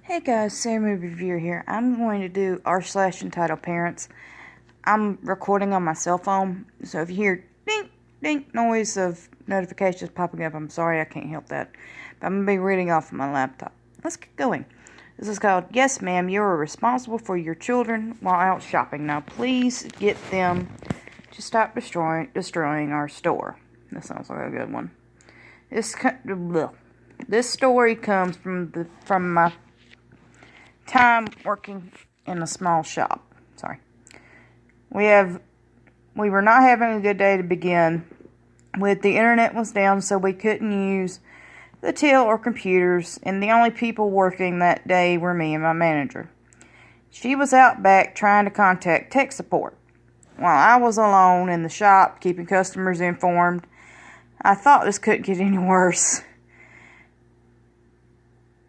Hey guys, Sam Reviewer here. I'm going to do r/entitled parents. I'm recording on my cell phone, so if you hear ding ding noise of notifications popping up, I'm sorry, I can't help that. But I'm going to be reading off of my laptop. Let's get going. This is called Yes Ma'am, You Are Responsible for Your Children While Out Shopping. Now please get them to stop destroying our store. That sounds like a good one. This story comes from my time working in a small shop. Sorry. We were not having a good day to begin with. The internet was down, so we couldn't use the till or computers, and the only people working that day were me and my manager. She was out back trying to contact tech support, while I was alone in the shop keeping customers informed. I thought this couldn't get any worse,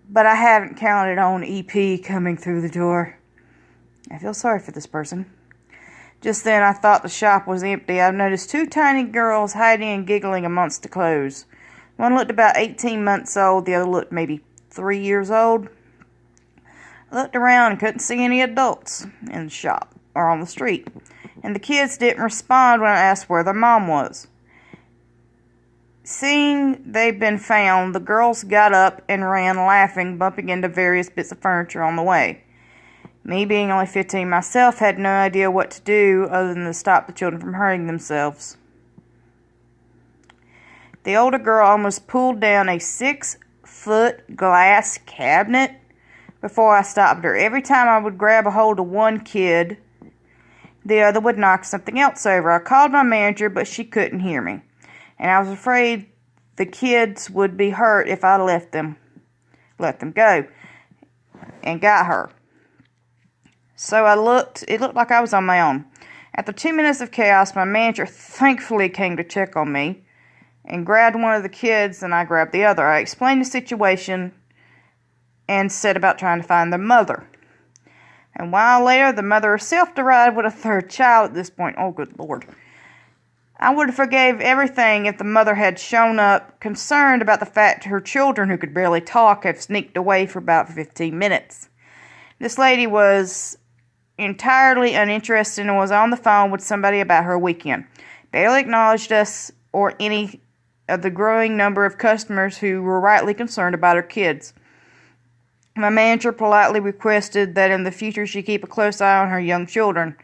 but I haven't counted on EP coming through the door. I feel sorry for this person. Just then I thought the shop was empty. I noticed two tiny girls hiding and giggling amongst the clothes. One looked about 18 months old, the other looked maybe 3 years old. I looked around and couldn't see any adults in the shop or on the street, and the kids didn't respond when I asked where their mom was. Seeing they'd been found, the girls got up and ran laughing, bumping into various bits of furniture on the way. Me, being only 15 myself, had no idea what to do other than to stop the children from hurting themselves. The older girl almost pulled down a 6-foot glass cabinet before I stopped her. Every time I would grab a hold of one kid, the other would knock something else over. I called my manager, but she couldn't hear me, and I was afraid the kids would be hurt if I let them go, and got her. So it looked like I was on my own. After 2 minutes of chaos, my manager thankfully came to check on me and grabbed one of the kids, and I grabbed the other. I explained the situation and set about trying to find the mother. And a while later, the mother herself arrived with a third child at this point. Oh, good Lord. I would have forgave everything if the mother had shown up, concerned about the fact her children, who could barely talk, have sneaked away for about 15 minutes. This lady was entirely uninterested and was on the phone with somebody about her weekend. Barely acknowledged us or any of the growing number of customers who were rightly concerned about her kids. My manager politely requested that in the future she keep a close eye on her young children,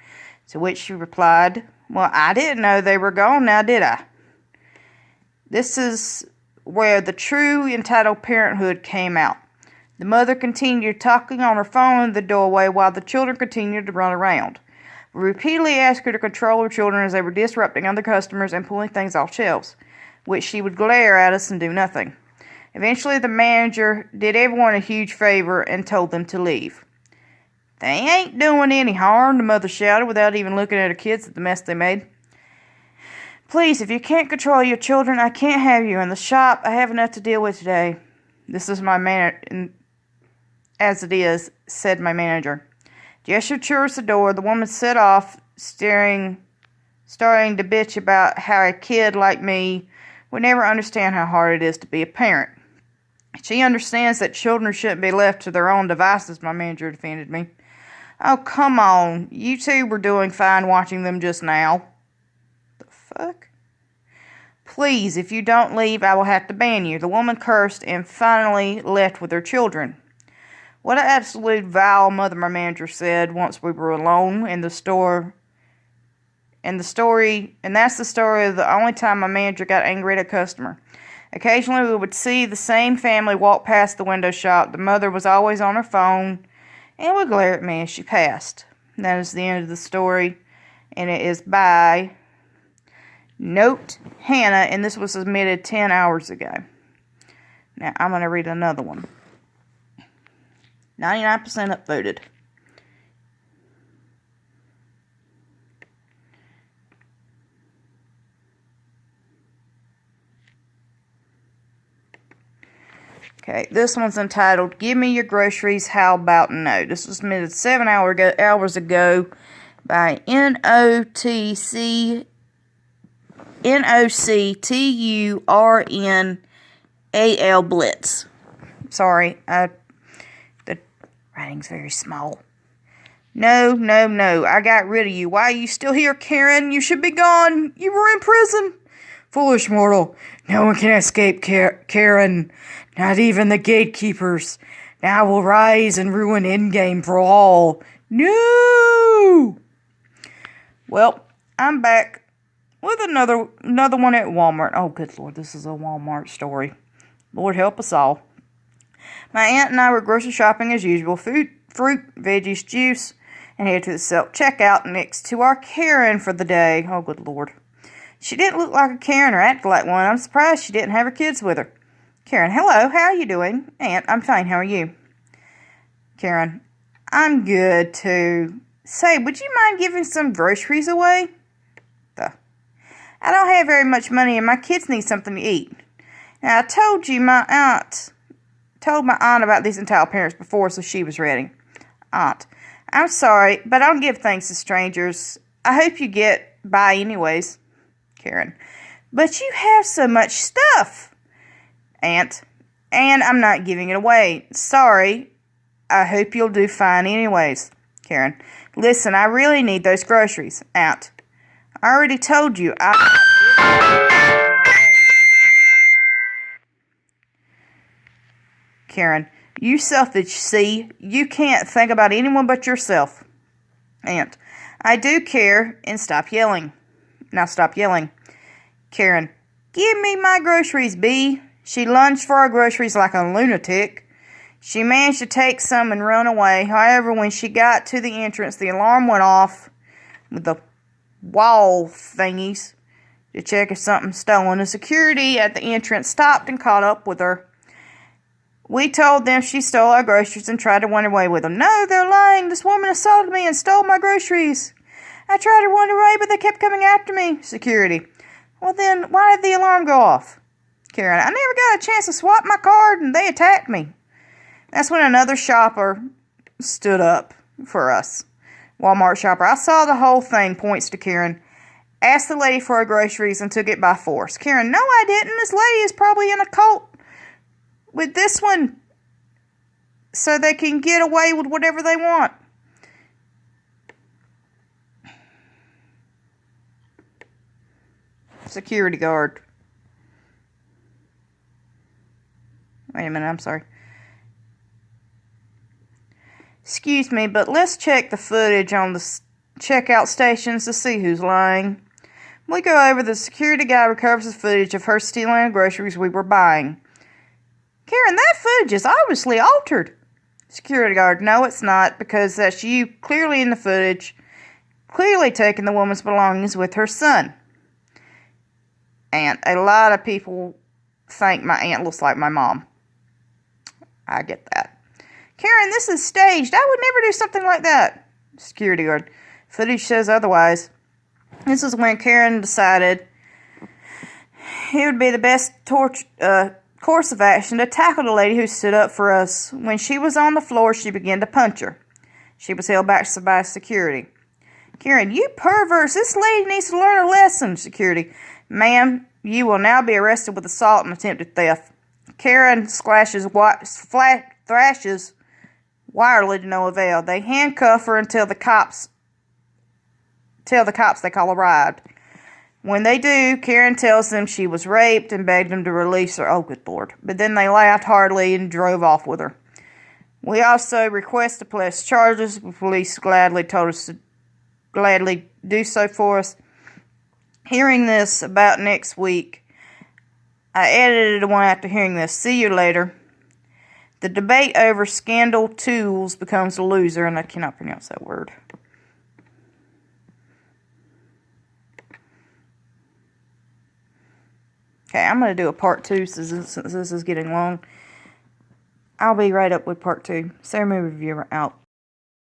to which she replied, "Well, I didn't know they were gone, now did I?" This is where the true entitled parenthood came out. The mother continued talking on her phone in the doorway while the children continued to run around. We repeatedly asked her to control her children as they were disrupting other customers and pulling things off shelves, which she would glare at us and do nothing. Eventually, the manager did everyone a huge favor and told them to leave. "They ain't doing any harm," the mother shouted without even looking at her kids at the mess they made. "Please, if you can't control your children, I can't have you in the shop. I have enough to deal with today." "This is my as it is," said my manager. Gestured towards the door. The woman set off, starting to bitch about how a kid like me would never understand how hard it is to be a parent. "She understands that children shouldn't be left to their own devices," my manager defended me. "Oh, come on. You two were doing fine watching them just now." The fuck? "Please, if you don't leave, I will have to ban you." The woman cursed and finally left with her children. "What an absolute vile mother," my manager said once we were alone in the store. And that's the story of the only time my manager got angry at a customer. Occasionally we would see the same family walk past the window shop. The mother was always on her phone and would glare at me as she passed. That is the end of the story, and it is by Note Hannah, and this was submitted 10 hours ago. Now I'm going to read another one. 99% upvoted. Okay, this one's entitled, "Give Me Your Groceries, How About No?" This was submitted 7 hours ago by NOCTURNAL Blitz. Sorry, I The writing's very small. No, no, no. I got rid of you. Why are you still here, Karen? You should be gone. You were in prison. Foolish mortal. No one can escape Karen. Not even the gatekeepers. Now I will rise and ruin Endgame for all. No! Well, I'm back with another one at Walmart. Oh, good Lord, this is a Walmart story. Lord help us all. My aunt and I were grocery shopping as usual. Food, fruit, veggies, juice, and headed to the self-checkout next to our Karen for the day. Oh, good Lord. She didn't look like a Karen or act like one. I'm surprised she didn't have her kids with her. Karen, hello, how are you doing? Aunt, I'm fine, how are you? Karen, I'm good, too. Say, would you mind giving some groceries away? I don't have very much money and my kids need something to eat. Now, I told my aunt about these entitled parents before, so she was ready. Aunt, I'm sorry, but I don't give things to strangers. I hope you get by anyways. Karen, but you have so much stuff. Aunt, and I'm not giving it away. Sorry. I hope you'll do fine anyways. Karen, listen, I really need those groceries. Aunt, I already told you. Karen, you selfish, see? You can't think about anyone but yourself. Aunt, I do care, and stop yelling. Now stop yelling. Karen, give me my groceries, B. She lunged for her groceries like a lunatic. She managed to take some and run away. However, when she got to the entrance, the alarm went off with the wall thingies to check if something's stolen. The security at the entrance stopped and caught up with her. We told them she stole our groceries and tried to run away with them. No, they're lying. This woman assaulted me and stole my groceries. I tried to run away, but they kept coming after me. Security. Well then, why did the alarm go off? Karen, I never got a chance to swap my card and they attacked me. That's when another shopper stood up for us. Walmart shopper. I saw the whole thing, points to Karen. Asked the lady for her groceries and took it by force. Karen, no I didn't. This lady is probably in a cult with this one so they can get away with whatever they want. Security guard. Wait a minute, I'm sorry. Excuse me, but let's check the footage on the checkout stations to see who's lying. We go over, the security guy recovers the footage of her stealing the groceries we were buying. Karen, that footage is obviously altered. Security guard, no it's not, because that's you clearly in the footage, clearly taking the woman's belongings with her son. Aunt, a lot of people think my aunt looks like my mom. I get that. Karen, this is staged. I would never do something like that. Security guard. Footage says otherwise. This is when Karen decided it would be the best course of action to tackle the lady who stood up for us. When she was on the floor, she began to punch her. She was held back by security. Karen, you perverts. This lady needs to learn a lesson. Security. Ma'am, you will now be arrested with assault and attempted theft. Karen thrashes wildly to no avail. They handcuff her until the cops they call arrived. When they do, Karen tells them she was raped and begged them to release her. Oh, good Lord. But then they laughed heartily and drove off with her. We also request to press charges. The police gladly told us to gladly do so for us. Hearing this about next week, I edited one after hearing this. See you later. The debate over scandal tools becomes a loser, and I cannot pronounce that word. Okay, I'm going to do a part 2 since this is getting long. I'll be right up with part 2. Sarah Movie Reviewer out.